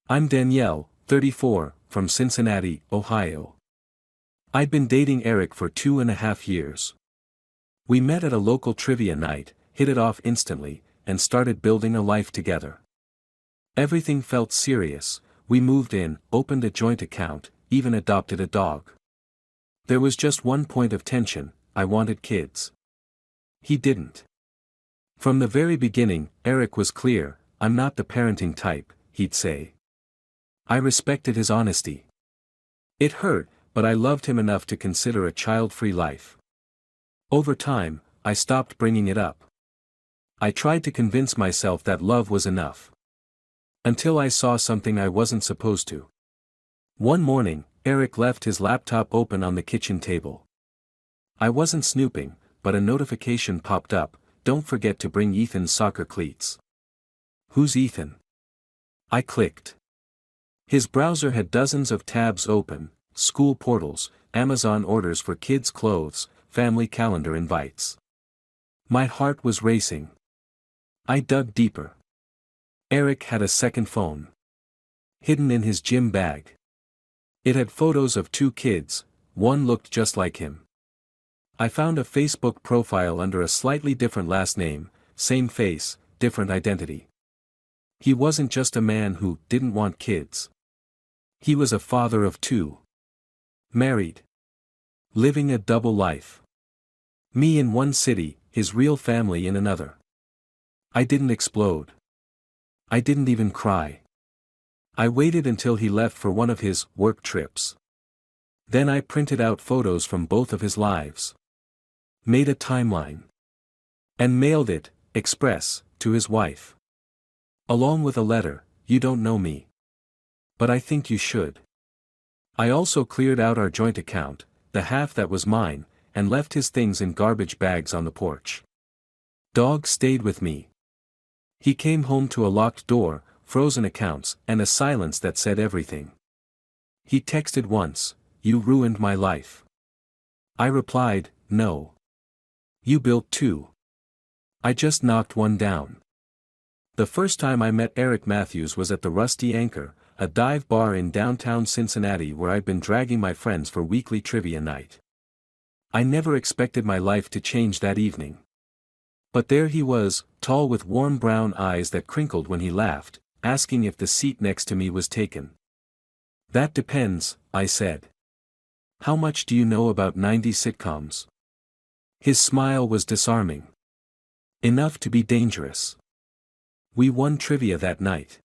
I'm Danielle, 34, from Cincinnati, Ohio. I'd been dating Eric for 2.5 years. We met at a local trivia night, hit it off instantly, and started building a life together. Everything felt serious. We moved in, opened a joint account, even adopted a dog. There was just one point of tension: I wanted kids. He didn't. From the very beginning, Eric was clear: I'm not the parenting type, he'd say. I respected his honesty. It hurt, but I loved him enough to consider a child-free life. Over time, I stopped bringing it up. I tried to convince myself that love was enough. Until I saw something I wasn't supposed to. One morning, Eric left his laptop open on the kitchen table. I wasn't snooping, but a notification popped up: don't forget to bring Ethan's soccer cleats. Who's Ethan? I clicked. His browser had dozens of tabs open: school portals, Amazon orders for kids' clothes, family calendar invites. My heart was racing. I dug deeper. Eric had a second phone. Hidden in his gym bag. It had photos of 2 kids, one looked just like him. I found a Facebook profile under a slightly different last name, same face, different identity. He wasn't just a man who didn't want kids. He was a father of 2. Married. Living a double life. Me in one city, his real family in another. I didn't explode. I didn't even cry. I waited until he left for one of his work trips. Then I printed out photos from both of his lives. Made a timeline. And mailed it, express, to his wife. Along with a letter: you don't know me. But I think you should. I also cleared out our joint account, the half that was mine, and left his things in garbage bags on the porch. Dog stayed with me. He came home to a locked door, frozen accounts, and a silence that said everything. He texted once: you ruined my life. I replied: no. You built 2. I just knocked one down. The first time I met Eric Matthews was at the Rusty Anchor, a dive bar in downtown Cincinnati where I'd been dragging my friends for weekly trivia night. I never expected my life to change that evening. But there he was, tall with warm brown eyes that crinkled when he laughed, asking if the seat next to me was taken. That depends, I said. How much do you know about 90s sitcoms? His smile was disarming. Enough to be dangerous. We won trivia that night.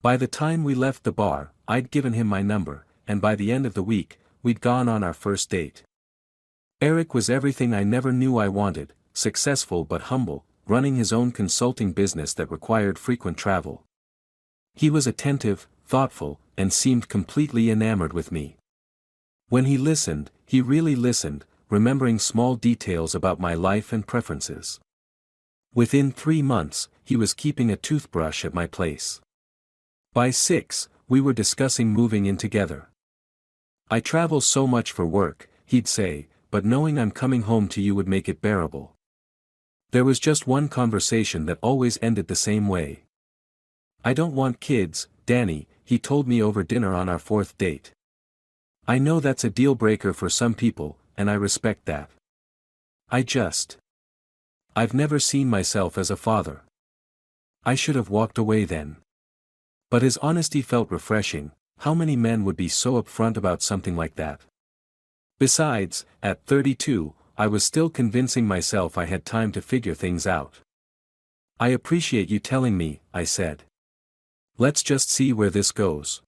By the time we left the bar, I'd given him my number, and by the end of the week, we'd gone on our first date. Eric was everything I never knew I wanted: successful but humble, running his own consulting business that required frequent travel. He was attentive, thoughtful, and seemed completely enamored with me. When he listened, he really listened, remembering small details about my life and preferences. Within 3 months, he was keeping a toothbrush at my place. By 6, we were discussing moving in together. I travel so much for work, he'd say, but knowing I'm coming home to you would make it bearable. There was just one conversation that always ended the same way. I don't want kids, Danny, he told me over dinner on our 4th date. I know that's a deal breaker for some people, and I respect that. I've never seen myself as a father. I should have walked away then. But his honesty felt refreshing. How many men would be so upfront about something like that? Besides, at 32, I was still convincing myself I had time to figure things out. I appreciate you telling me, I said. Let's just see where this goes.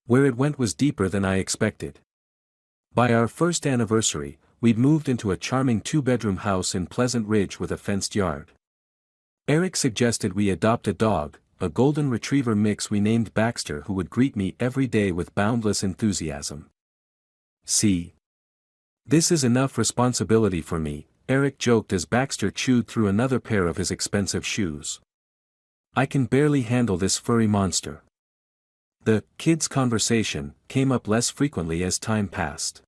Where it went was deeper than I expected. By our first anniversary, we'd moved into a charming 2-bedroom house in Pleasant Ridge with a fenced yard. Eric suggested we adopt a dog, a golden retriever mix we named Baxter, who would greet me every day with boundless enthusiasm. See? This is enough responsibility for me, Eric joked as Baxter chewed through another pair of his expensive shoes. I can barely handle this furry monster. The kids' conversation came up less frequently as time passed.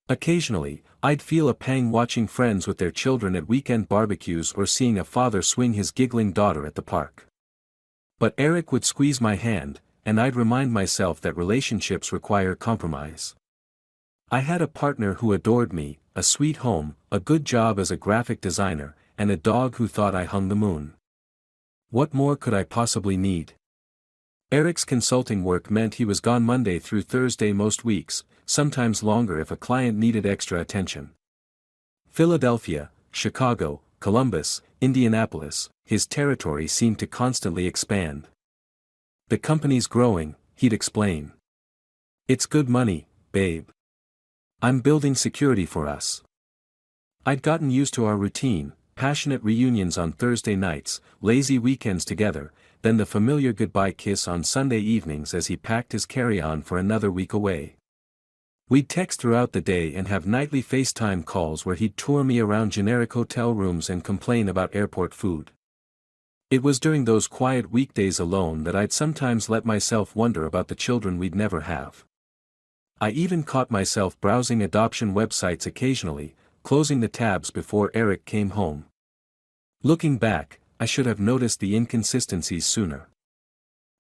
Occasionally, I'd feel a pang watching friends with their children at weekend barbecues or seeing a father swing his giggling daughter at the park. But Eric would squeeze my hand, and I'd remind myself that relationships require compromise. I had a partner who adored me, a sweet home, a good job as a graphic designer, and a dog who thought I hung the moon. What more could I possibly need? Eric's consulting work meant he was gone Monday through Thursday most weeks, sometimes longer if a client needed extra attention. Philadelphia, Chicago, Columbus, Indianapolis, his territory seemed to constantly expand. The company's growing, he'd explain. It's good money, babe. I'm building security for us. I'd gotten used to our routine, passionate reunions on Thursday nights, lazy weekends together, then the familiar goodbye kiss on Sunday evenings as he packed his carry-on for another week away. We'd text throughout the day and have nightly FaceTime calls where he'd tour me around generic hotel rooms and complain about airport food. It was during those quiet weekdays alone that I'd sometimes let myself wonder about the children we'd never have. I even caught myself browsing adoption websites occasionally, closing the tabs before Eric came home. Looking back, I should have noticed the inconsistencies sooner.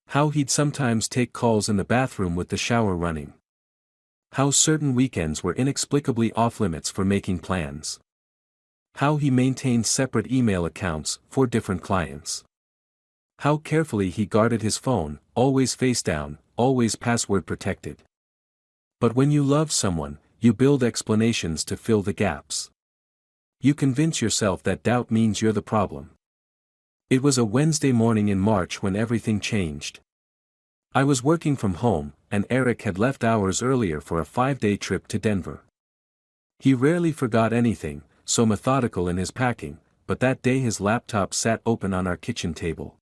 How he'd sometimes take calls in the bathroom with the shower running. How certain weekends were inexplicably off-limits for making plans. How he maintained separate email accounts for different clients. How carefully he guarded his phone, always face down, always password protected. But when you love someone, you build explanations to fill the gaps. You convince yourself that doubt means you're the problem. It was a Wednesday morning in March when everything changed. I was working from home, and Eric had left hours earlier for a 5-day trip to Denver. He rarely forgot anything, so methodical in his packing, but that day his laptop sat open on our kitchen table.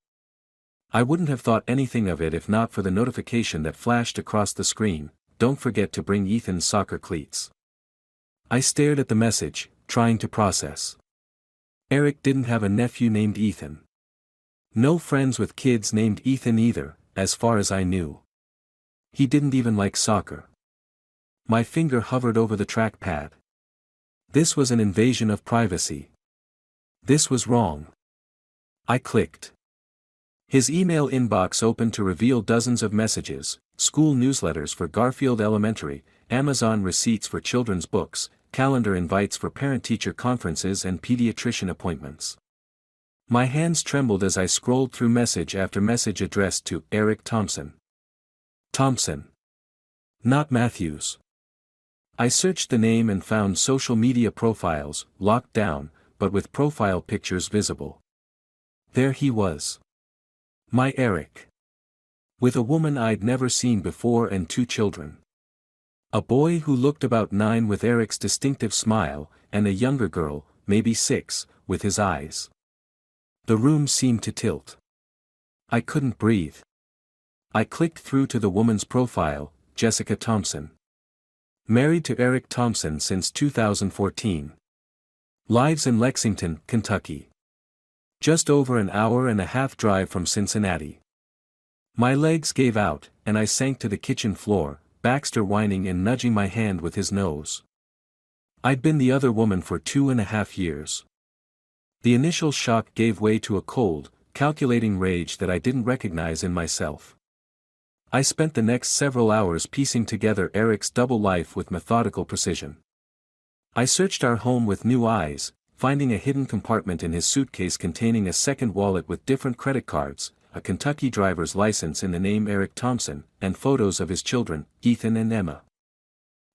I wouldn't have thought anything of it if not for the notification that flashed across the screen: "Don't forget to bring Ethan's soccer cleats." I stared at the message, trying to process. Eric didn't have a nephew named Ethan. No friends with kids named Ethan either, as far as I knew. He didn't even like soccer. My finger hovered over the trackpad. This was an invasion of privacy. This was wrong. I clicked. His email inbox opened to reveal dozens of messages: school newsletters for Garfield Elementary, Amazon receipts for children's books, calendar invites for parent-teacher conferences and pediatrician appointments. My hands trembled as I scrolled through message after message addressed to Eric Thompson. Thompson. Not Matthews. I searched the name and found social media profiles, locked down, but with profile pictures visible. There he was. My Eric. With a woman I'd never seen before and 2 children. A boy who looked about 9 with Eric's distinctive smile, and a younger girl, maybe 6, with his eyes. The room seemed to tilt. I couldn't breathe. I clicked through to the woman's profile, Jessica Thompson. Married to Eric Thompson since 2014. Lives in Lexington, Kentucky. Just over an hour and a half drive from Cincinnati. My legs gave out, and I sank to the kitchen floor, Baxter whining and nudging my hand with his nose. I'd been the other woman for 2.5 years. The initial shock gave way to a cold, calculating rage that I didn't recognize in myself. I spent the next several hours piecing together Eric's double life with methodical precision. I searched our home with new eyes, finding a hidden compartment in his suitcase containing a second wallet with different credit cards, a Kentucky driver's license in the name Eric Thompson, and photos of his children, Ethan and Emma.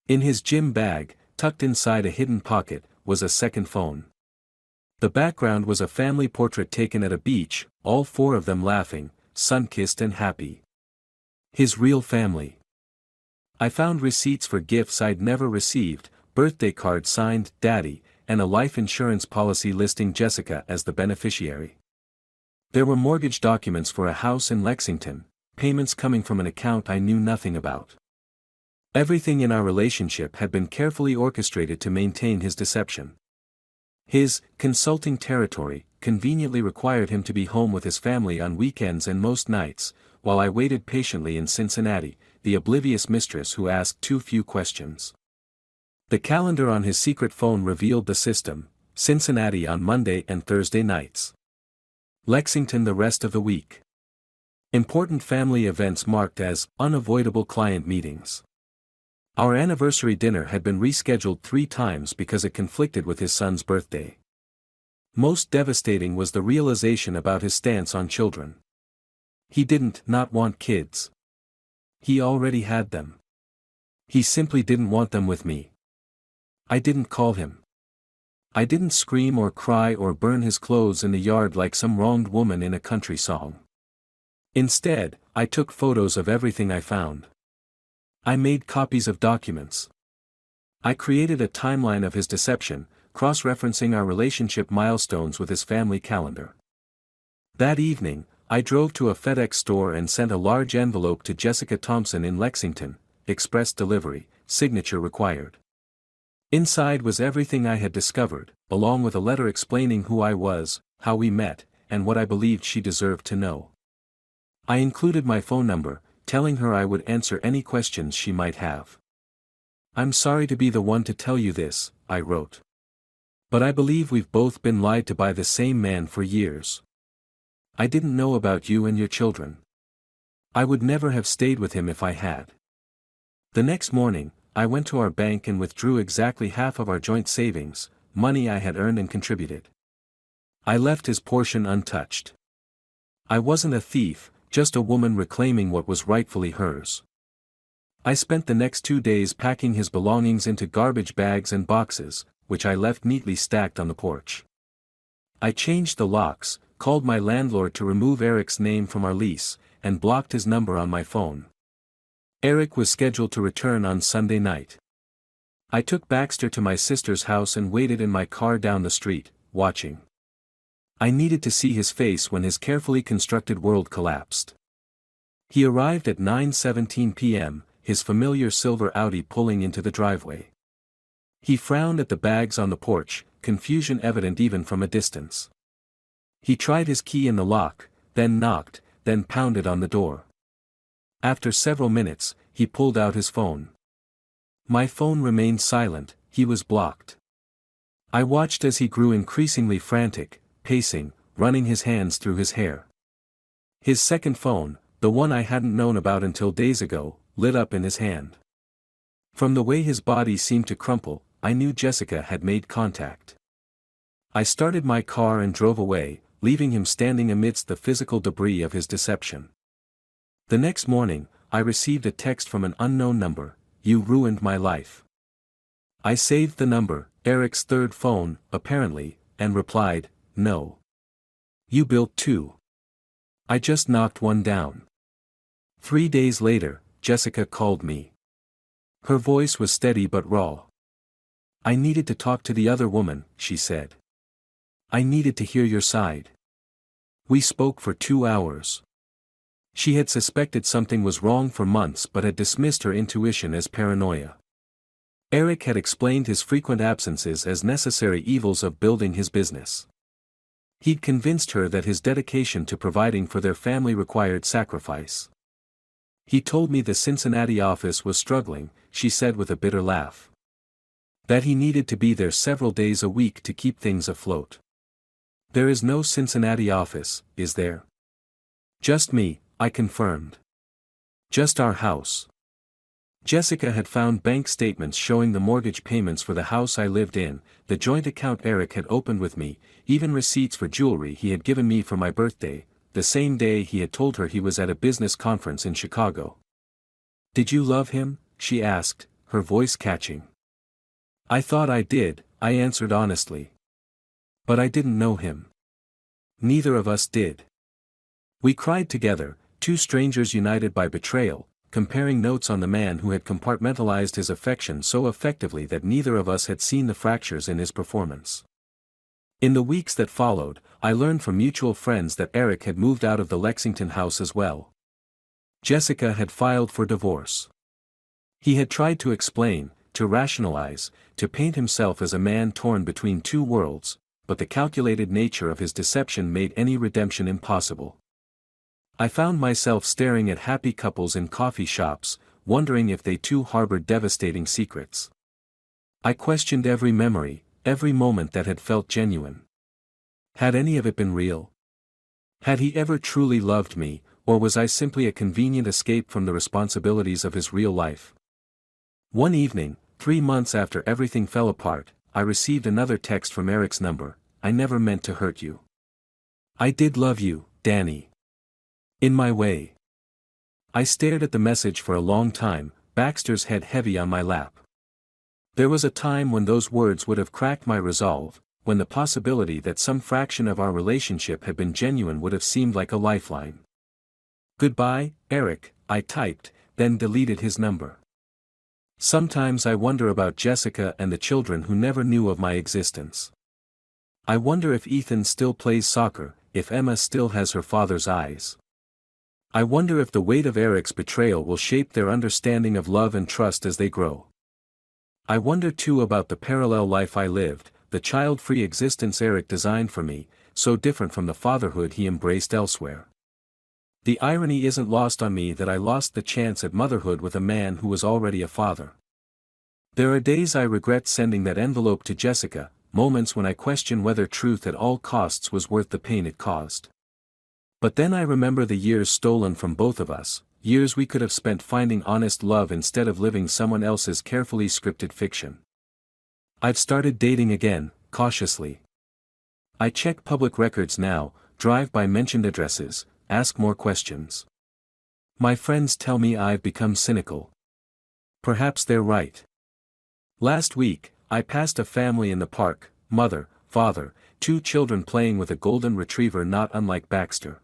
In his gym bag, tucked inside a hidden pocket, was a second phone. The background was a family portrait taken at a beach, all 4 of them laughing, sun-kissed and happy. His real family. I found receipts for gifts I'd never received, birthday card signed Daddy, and a life insurance policy listing Jessica as the beneficiary. There were mortgage documents for a house in Lexington, payments coming from an account I knew nothing about. Everything in our relationship had been carefully orchestrated to maintain his deception. His consulting territory conveniently required him to be home with his family on weekends and most nights, while I waited patiently in Cincinnati, the oblivious mistress who asked too few questions. The calendar on his secret phone revealed the system: Cincinnati on Monday and Thursday nights. Lexington the rest of the week. Important family events marked as unavoidable client meetings. Our anniversary dinner had been rescheduled 3 times because it conflicted with his son's birthday. Most devastating was the realization about his stance on children. He didn't not want kids. He already had them. He simply didn't want them with me. I didn't call him. I didn't scream or cry or burn his clothes in the yard like some wronged woman in a country song. Instead, I took photos of everything I found. I made copies of documents. I created a timeline of his deception, cross-referencing our relationship milestones with his family calendar. That evening, I drove to a FedEx store and sent a large envelope to Jessica Thompson in Lexington, express delivery, signature required. Inside was everything I had discovered, along with a letter explaining who I was, how we met, and what I believed she deserved to know. I included my phone number, telling her I would answer any questions she might have. "I'm sorry to be the one to tell you this," I wrote. "But I believe we've both been lied to by the same man for years. I didn't know about you and your children. I would never have stayed with him if I had." The next morning, I went to our bank and withdrew exactly half of our joint savings, money I had earned and contributed. I left his portion untouched. I wasn't a thief, just a woman reclaiming what was rightfully hers. I spent the next 2 days packing his belongings into garbage bags and boxes, which I left neatly stacked on the porch. I changed the locks, called my landlord to remove Eric's name from our lease, and blocked his number on my phone. Eric was scheduled to return on Sunday night. I took Baxter to my sister's house and waited in my car down the street, watching. I needed to see his face when his carefully constructed world collapsed. He arrived at 9:17 p.m., his familiar silver Audi pulling into the driveway. He frowned at the bags on the porch, confusion evident even from a distance. He tried his key in the lock, then knocked, then pounded on the door. After several minutes, he pulled out his phone. My phone remained silent, he was blocked. I watched as he grew increasingly frantic, pacing, running his hands through his hair. His second phone, the one I hadn't known about until days ago, lit up in his hand. From the way his body seemed to crumple, I knew Jessica had made contact. I started my car and drove away, leaving him standing amidst the physical debris of his deception. The next morning, I received a text from an unknown number: "You ruined my life." I saved the number, Eric's third phone, apparently, and replied, "No. You built 2. I just knocked one down." 3 days later, Jessica called me. Her voice was steady but raw. "I needed to talk to the other woman," she said. "I needed to hear your side." We spoke for 2 hours. She had suspected something was wrong for months but had dismissed her intuition as paranoia. Eric had explained his frequent absences as necessary evils of building his business. He'd convinced her that his dedication to providing for their family required sacrifice. "He told me the Cincinnati office was struggling," she said with a bitter laugh. "That he needed to be there several days a week to keep things afloat." "There is no Cincinnati office, is there?" "Just me," I confirmed. "Just our house." Jessica had found bank statements showing the mortgage payments for the house I lived in, the joint account Eric had opened with me, even receipts for jewelry he had given me for my birthday, the same day he had told her he was at a business conference in Chicago. "Did you love him?" she asked, her voice catching. "I thought I did," I answered honestly. "But I didn't know him. Neither of us did." We cried together, 2 strangers united by betrayal, comparing notes on the man who had compartmentalized his affection so effectively that neither of us had seen the fractures in his performance. In the weeks that followed, I learned from mutual friends that Eric had moved out of the Lexington house as well. Jessica had filed for divorce. He had tried to explain, to rationalize, to paint himself as a man torn between 2 worlds, but the calculated nature of his deception made any redemption impossible. I found myself staring at happy couples in coffee shops, wondering if they too harbored devastating secrets. I questioned every memory, every moment that had felt genuine. Had any of it been real? Had he ever truly loved me, or was I simply a convenient escape from the responsibilities of his real life? One evening, 3 months after everything fell apart, I received another text from Eric's number. "I never meant to hurt you. I did love you, Danny. In my way." I stared at the message for a long time, Baxter's head heavy on my lap. There was a time when those words would have cracked my resolve, when the possibility that some fraction of our relationship had been genuine would have seemed like a lifeline. "Goodbye, Eric," I typed, then deleted his number. Sometimes I wonder about Jessica and the children who never knew of my existence. I wonder if Ethan still plays soccer, if Emma still has her father's eyes. I wonder if the weight of Eric's betrayal will shape their understanding of love and trust as they grow. I wonder too about the parallel life I lived, the child-free existence Eric designed for me, so different from the fatherhood he embraced elsewhere. The irony isn't lost on me that I lost the chance at motherhood with a man who was already a father. There are days I regret sending that envelope to Jessica, moments when I question whether truth at all costs was worth the pain it caused. But then I remember the years stolen from both of us, years we could have spent finding honest love instead of living someone else's carefully scripted fiction. I've started dating again, cautiously. I check public records now, drive by mentioned addresses, ask more questions. My friends tell me I've become cynical. Perhaps they're right. Last week, I passed a family in the park, mother, father, 2 children playing with a golden retriever not unlike Baxter.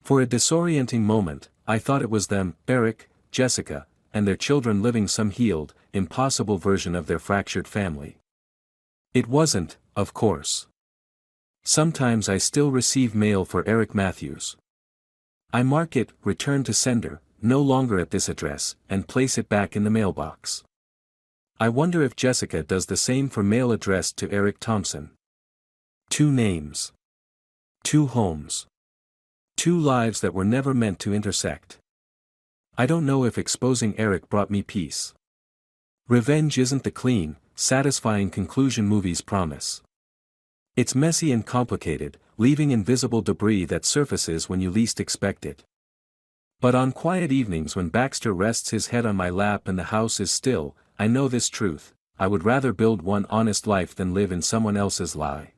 For a disorienting moment, I thought it was them, Eric, Jessica, and their children living some healed, impossible version of their fractured family. It wasn't, of course. Sometimes I still receive mail for Eric Matthews. I mark it, return to sender, no longer at this address, and place it back in the mailbox. I wonder if Jessica does the same for mail addressed to Eric Thompson. 2 names. 2 homes. 2 lives that were never meant to intersect. I don't know if exposing Eric brought me peace. Revenge isn't the clean, satisfying conclusion movies promise. It's messy and complicated, leaving invisible debris that surfaces when you least expect it. But on quiet evenings when Baxter rests his head on my lap and the house is still, I know this truth: I would rather build one honest life than live in someone else's lie.